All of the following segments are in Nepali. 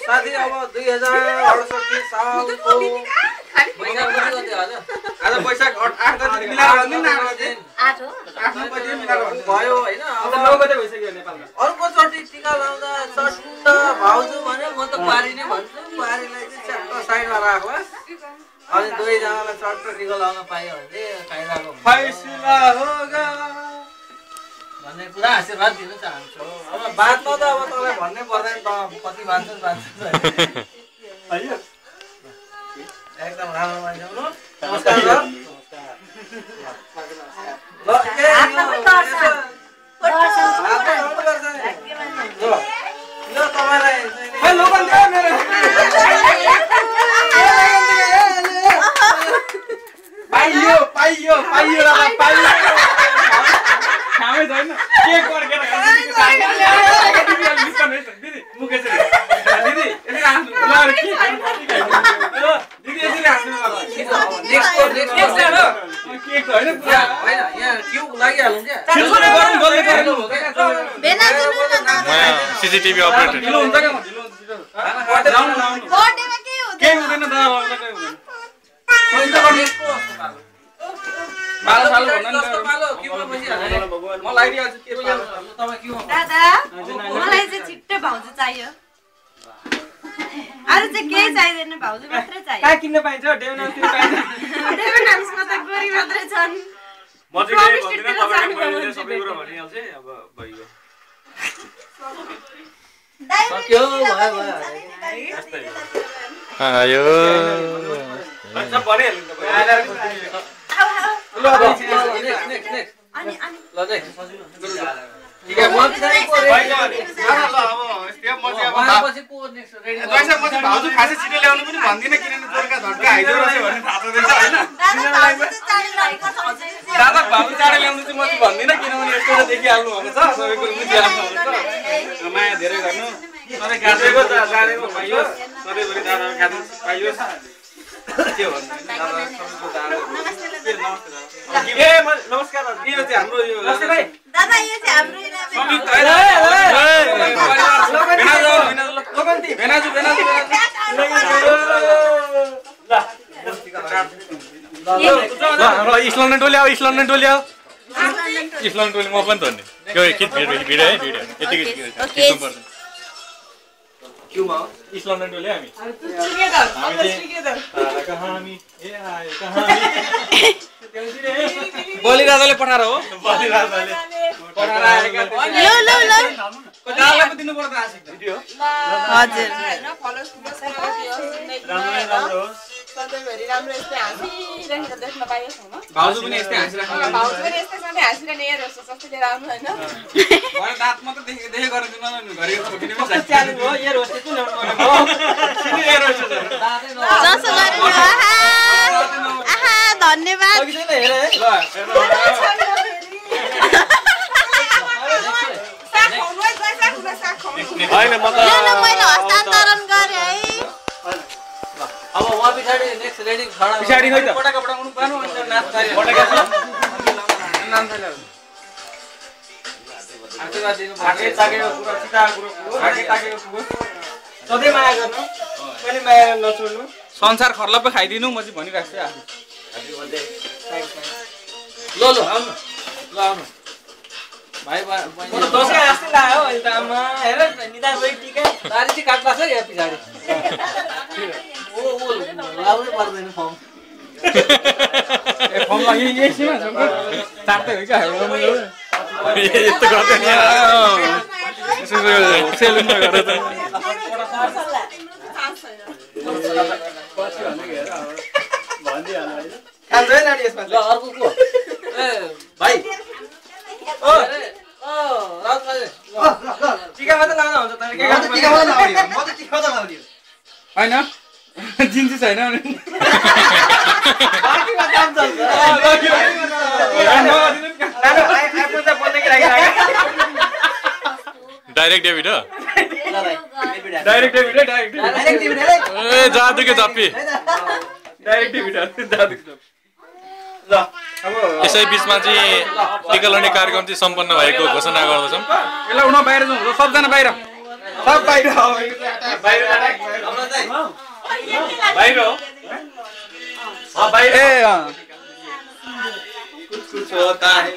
साथी अब 2068 सालको आज वैशाख 8 गते मिलाएर भन्दिन न 8 हो 8 गते मिलाएर भन्दिन भयो हैन अब 9 गते भइसक्यो नेपालमा अर्को चोटि टीका लाउँदा चट्ट भाउजू भने म त पारी नै भन्छु पारीलाई चाहिँ चट्ट साइडमा राख्ला अनि दुवै जनालाई चट्ट टीका लाउन पाइयो भने फाइदाको फैसला होगा भन्ने कुरा आशीर्वाद दिन चाहन्छु अब बातमा त अब तपाईलाई भन्नै पर्दैन त कति मान्छ हैन एकदम राम्रो मान्छे हुनु नमस्कार सर ल ल तपाईलाई ए लोकल दे मेरो पाइयो रामा पाइयो खामै छैन के गर्केर दिदी मुकेश दिदी यसरी हाँस्नु ल के दिदी यसरी हाँस्नु नेक्स्ट केक हैन पुरा हैन यहाँ क्यू लागिहालौँ क्या छिटो गरौँ जल्दी गरौँ सीसीटीवी अपडेटेड ढिलो हुन्छ के म ढिलो हुन्छ छिटो लाउनु बर्थडेमा के हुँदैन के हुँदैन दादा के हुँदैन मालो मालो भन्नु न मालो क्यूमा बसिहाल्नु म लागिदिहाल्छु के तपाईँ क्यूमा दादा मलाई चाहिँ छिट्टो भाउजू चाहियो अरु चाहिँ केही चाहिदैन भाउजू मात्रै चाहियो कहाँ किन्न पाइन्छ डेभनान्स किन्न पाइन्छ डेभनान्समा त गोरी मात्रै छन् म चाहिँ के भन्दिन तपाईले मैले सबै कुरा भनिहाल्छु अब भइयो सक्यो भयो यस्तै आयो अच्छा भनिहाल्नु ल नेक्स्ट अनि ल नेक्स्ट ठीक है म चाहिँ ल अब स्टेप म चाहिँ अब पछि को नेक्स्ट रेडी जैसा म चाहिँ भाउजू खासै छिटो ल्याउनु पनि भन्दिन किनभने जोरका झट्का आइदियो रहेछ भन्ने थाहा रहेछ हैन दादा भाउजू चाँडै ल्याउनु चाहिँ म चाहिँ भन्दिन किनभने यस्तो चाहिँ देखिहाल्नु भएको छ सबै कुरो बुझिहाल्नु भएको छ माया धेरै गर्नु सधैँ गाडेको जाडेको पाइयो सधैँभरि दादा खानु पाइयो के भन्नु दादा सबैको दादा ए नमस्कार यो चाहिँ हाम्रो यो नमस्ते भाइ दादा यो चाहिँ हाम्रो समित भेनाजु इस्लाम टोली आओ इस्लाम टोली आओ इस्लाम टोली म पनि त नि त्यो खिच भिडियो है भिडियो यतिकै खिच्नु पर्छ क्यूमा इस्लाम टोली हामी बलि राजाले पठाएर हो बलि राजाले पठाएर आएका दादालाई पनि दिनु पर्छ आशिक भिडियो हजुर राम्रो सधैँभरि राम्रो यस्तै हाँसिरहेको देख्न पाइयोस् न भाउजू पनि यस्तै हाँसिराख्नु भाउजू पनि यस्तै सधैँ हाँसिरहने हेर जस्तो लिएर आउनु होइन भरे दाँत मात्र देखे गरेर दिनु न घरि छोकिने पनि च्यालेन्ज हो एयर होस्टेस चाहिँ ल्याउनु भनेको सिधै एयर होस्टेस जसो गर्नु आहा धन्यवाद सकिदैन हेर है ल हैन म त ल मैले हस्तान्तरण गरे है अब वहाँ पछाडि नेक्स्ट रेडी खडा पछाडि खै त पटाका पटाउनु पानु अनि नाच थाल्यो पटाका नाम थाल्यो आशीर्वाद दिनु भागे तागेको कुरा चिता कुरो भागे तागेको कुरो सधैँ माया गर्नु कहिले माया नछोड्नु संसार खर्लप्पै खाइदिनु म चाहिँ भनिराख्छु आफू ल आउनु ल आउनु भाइ म त दसैँ जस्तै लाग्यो अहिले त आमा हेर निदान भइ टिका दारी चाहिँ काट्ला छ या पछाडि ओ लाउनै पर्दैन फर्म ए फर्म लागि एकछिनमा शंकर चाट्दै हो क्या रमाइलो यस्तो गर्दैन सेलुन गरेर त खान्छ है नानी यसमा ल अर्को को ए भाइ ओ राउत भाइ टिका मात्र लाउन हुन्छ तर के गर्नु टिका मात्र लाउने म त टिका मात्र लाउने हैन जिन्स छैन अनि बाकीमा काम चल्छ डाइरेक्ट डेबिट हो डाइरेक्ट डेबिट ए जादुको जप्पी डाइरेक्ट डेबिट जादुको ल अब यसै बिचमा चाहिँ टिका लगाउने कार्यक्रम चाहिँ सम्पन्न भएको घोषणा गर्दछौँ यसलाई उन बाहिर जाउँ सबजना बाहिर सब बाहिर हो बाहिर बाहिर हो बाहिर ए कुछ होता है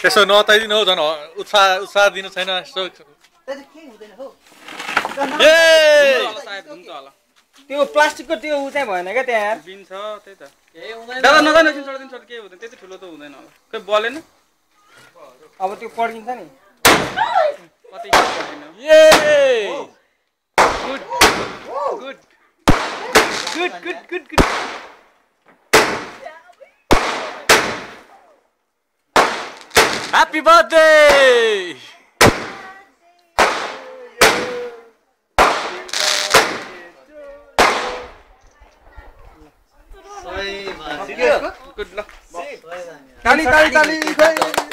त्यसो नताइदिनु हौ झन् उत्साह दिनु छैन यसो त्यो प्लास्टिकको त्यो उ चाहिँ भएन क्या त्यहाँ यार बिन छ त्यही त दादा नजानु एकछिन छोडिदिनु छोड के हुँदैन त्यति ठुलो त हुँदैन होला खै बलेन अब त्यो पड्किन्छ नि कतै गुड Happy birthday! गुड ल ताली